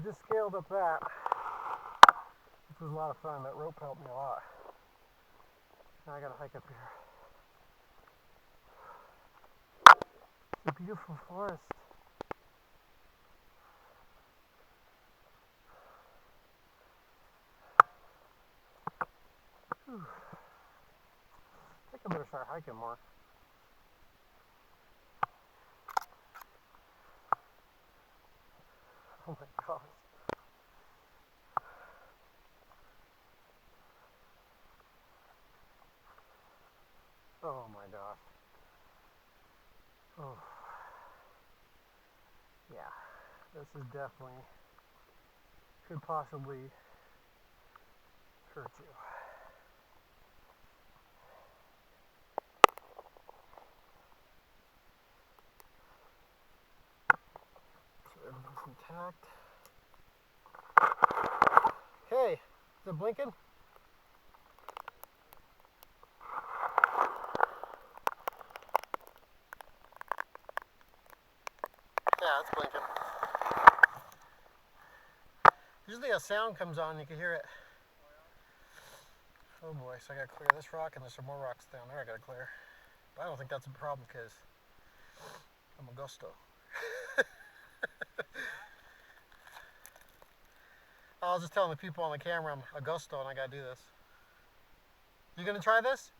just scaled up that, which was a lot of fun. That rope helped me a lot. Now I gotta hike up here. It's a beautiful forest. Whew. I think I better start hiking more. Oh my gosh. Oh my gosh. Oh. Yeah. This is definitely could possibly hurt you. So everything's intact. Hey, is it blinking? Yeah, it's blinking. Usually a sound comes on, you can hear it. Oh boy, so I gotta clear this rock and there's some more rocks down there I gotta clear. But I don't think that's a problem because I'm a gusto. I was just telling the people on the camera I'm a gusto and I gotta do this. You gonna try this?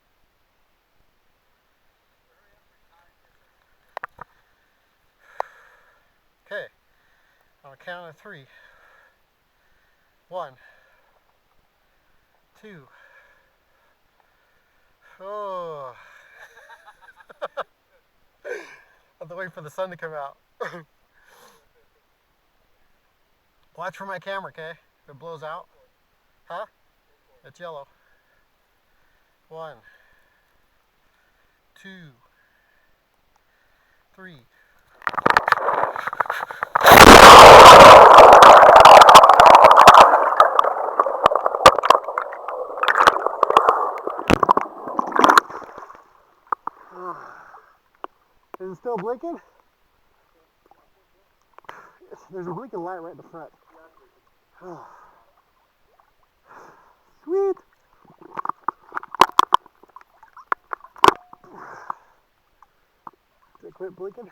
Okay, on a count of 3. 1, 2. Oh. I have to wait for the sun to come out. Watch for my camera, okay? If it blows out. Huh? It's yellow. 1, 2, 3. Is it still blinking? There's a blinking light right in the front. Sweet! Did it quit blinking?